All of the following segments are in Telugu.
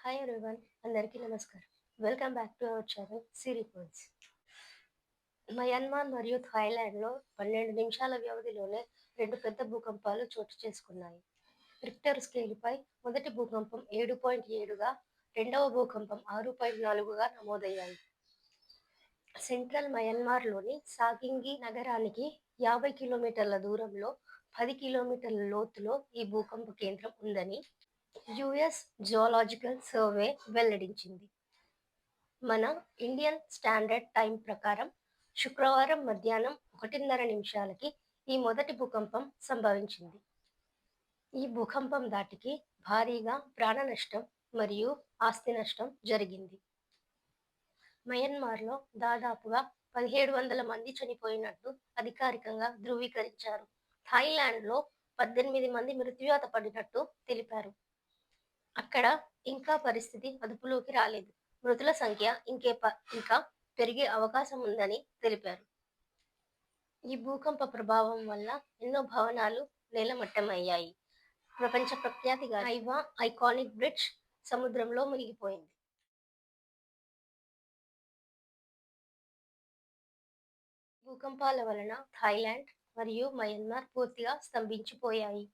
హాయ్ ఎవ్రీవన్, అందరికీ నమస్కారం. Welcome back to our channel Siri points. Myanmar మరియు థాయిలాండ్లో 12 నిమిషాల వ్యవధిలోనే రెండు పెద్ద భూకంపాలు చోటు చేసుకున్నాయి. రిక్టర్ స్కేలుపై మొదటి భూకంపం 7.7గా, రెండవ భూకంపం 6.4గా నమోదయ్యాయి. సెంట్రల్ మయన్మార్లోని సాగింగి నగరానికి 50 కిలోమీటర్ల దూరంలో 10 కిలోమీటర్ల లోతులో ఈ భూకంప కేంద్రం ఉందని యుఎస్ జియోలాజికల్ సర్వే వెల్లడించింది. మన ఇండియన్ స్టాండర్డ్ టైం ప్రకారం శుక్రవారం మధ్యాహ్నం 1:30 నిమిషాలకి ఈ మొదటి భూకంపం సంభవించింది. ఈ భూకంపం ధాటికి భారీగా ప్రాణ నష్టం మరియు ఆస్తి నష్టం జరిగింది. మయన్మార్లో దాదాపుగా 1700 మంది చనిపోయినట్టు అధికారికంగా ధృవీకరించారు. థాయిలాండ్లో 18 మంది మృత్యువాత పడినట్టు తెలిపారు. అక్కడ ఇంకా పరిస్థితి అదుపులోకి రాలేదు. మృతుల సంఖ్య ఇంకా పెరిగే అవకాశం ఉందని తెలిపారు. ఈ భూకంప ప్రభావం వల్ల ఎన్నో భవనాలు నేలమట్టమయ్యాయి. ప్రపంచ ప్రఖ్యాతిగా ఐవా ఐకానిక్ బ్రిడ్జ్ సముద్రంలో మునిగిపోయింది. భూకంపాల వలన థాయిలాండ్ మరియు మయన్మార్ పూర్తిగా స్తంభించిపోయాయి.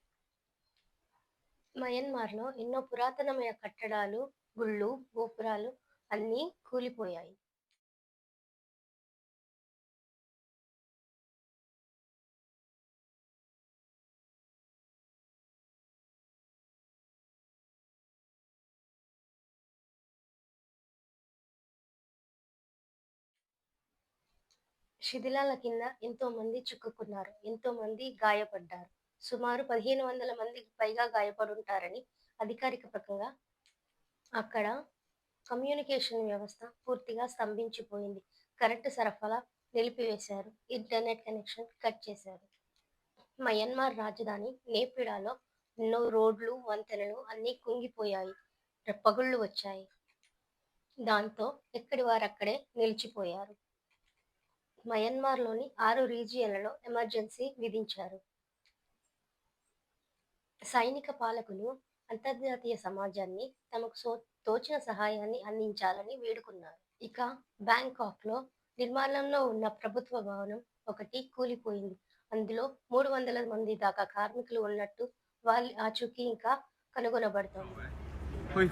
మయన్మార్లో ఎన్నో పురాతనమైన కట్టడాలు, గుళ్ళు, గోపురాలు అన్నీ కూలిపోయాయి. శిథిలాల కింద ఎంతో మంది చిక్కుకున్నారు, ఎంతో మంది గాయపడ్డారు. సుమారు 1500 మందికి పైగా గాయపడుంటారని అధికారిక ప్రకంగా. అక్కడ కమ్యూనికేషన్ వ్యవస్థ పూర్తిగా స్తంభించిపోయింది. కరెంటు సరఫరా నిలిపివేశారు, ఇంటర్నెట్ కనెక్షన్ కట్ చేశారు. మయన్మార్ రాజధాని నేపిడాలో ఎన్నో రోడ్లు, వంతెనలు అన్నీ కుంగిపోయాయి. పగుళ్లు వచ్చాయి. దాంతో ఎక్కడి వారక్కడే నిలిచిపోయారు. మయన్మార్లోని 6 రీజియన్లలో ఎమర్జెన్సీ విధించారు. సైనిక పాలకులు అంతర్జాతీయ సమాజాన్ని తమకు తోచిన సహాయాన్ని అందించాలని వేడుకున్నారు. ఇక బ్యాంకాక్లో నిర్మాణంలో ఉన్న ప్రభుత్వ భవనం ఒకటి కూలిపోయింది. అందులో 300 మంది దాకా కార్మికులు ఉన్నట్టు వాళ్ళ ఆచూకీ ఇంకా కనుగొనబడుతోంది. เฮ้ย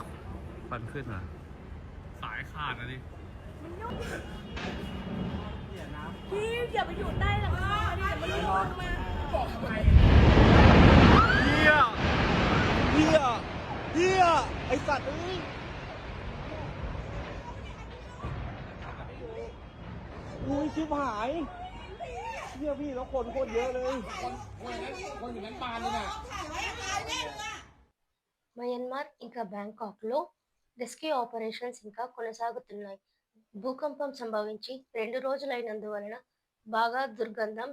ฟันขึ้นอ่ะสายขาดอ่ะดิพี่อย่าไปอยู่ใต้หลังคาดิอย่ามาลงมาบอกทำไมเฮียไอสัตว์เอ้ยอุ้ยชิบหายเฮียพี่แล้วคนโคตรเยอะเลยคนอยู่นั้นปานเลยน่ะ మయన్మార్ ఇంకా బ్యాంకాక్లో రెస్క్యూ ఆపరేషన్స్ ఇంకా కొనసాగుతున్నాయి. భూకంపం సంభవించి 2 రోజులైనందువలన బాగా దుర్గంధం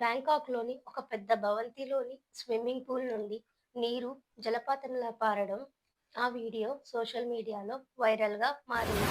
బ్యాంకాక్లోని ఒక పెద్ద భవంతిలోని స్విమ్మింగ్ పూల్ నుండి నీరు జలపాతంలా పారడం, ఆ వీడియో సోషల్ మీడియాలో వైరల్గా మారింది.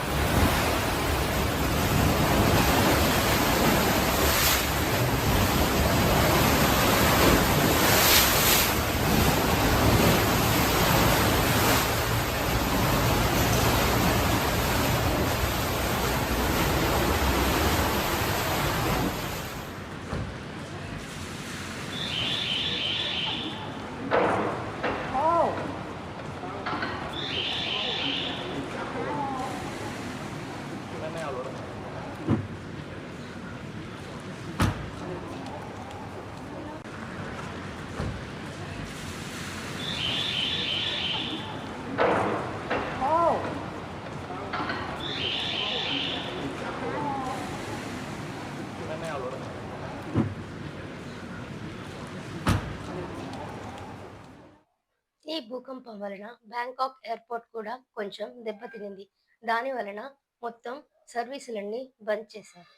ఈ భూకంపం వలన బ్యాంకాక్ ఎయిర్పోర్ట్ కూడా కొంచెం దెబ్బతినింది. దాని వలన మొత్తం సర్వీసులన్నీ బంద్ చేశారు.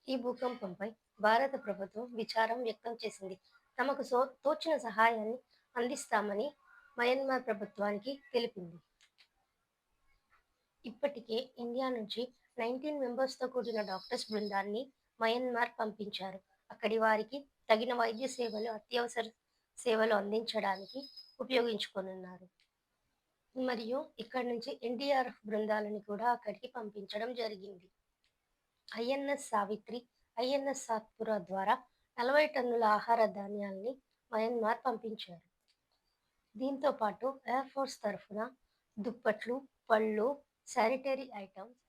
ఈ భూకంపంపై భారత ప్రభుత్వం విచారం వ్యక్తం చేసింది. తమకు తోచిన సహాయాన్ని అందిస్తామని మయన్మార్ ప్రభుత్వానికి తెలిపింది. ఇప్పటికే ఇండియా నుంచి 19 మెంబర్స్‌తో కూడిన డాక్టర్స్ బృందాన్ని మయన్మార్ పంపించారు. అక్కడి వారికి తగిన వైద్య సేవలు, అత్యవసర సేవలు అందించడానికి ఉపయోగించుకోనున్నారు. మరియు ఇక్కడి నుంచి ఎన్డీఆర్ఎఫ్ బృందాలను కూడా అక్కడికి పంపించడం జరిగింది. ఐఎన్ఎస్ సావిత్రి, ఐఎన్ఎస్ సాత్పురా ద్వారా 40 టన్నుల ఆహార ధాన్యాల్ని మయన్మార్ పంపించారు. దీంతో పాటు ఎయిర్ ఫోర్స్ తరఫున దుప్పట్లు, పళ్ళు, శానిటరీ ఐటమ్స్,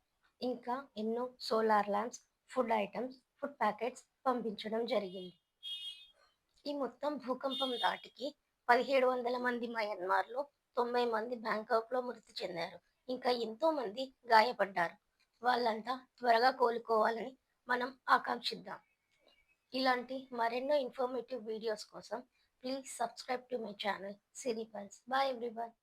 ఇంకా ఎన్నో solar lamps, food items, food packets పంపించడం జరిగింది. ఈ మొత్తం భూకంపం ధాటికి 1700 మంది మయన్మార్లో, 90 మంది బ్యాంకాక్లో మృతి చెందారు. ఇంకా ఎంతో మంది గాయపడ్డారు. వాళ్ళంతా త్వరగా కోలుకోవాలని మనం ఆకాంక్షిద్దాం. ఇలాంటి మరెన్నో ఇన్ఫర్మేటివ్ వీడియోస్ కోసం please subscribe to my channel Siri Pulse. Bye everyone.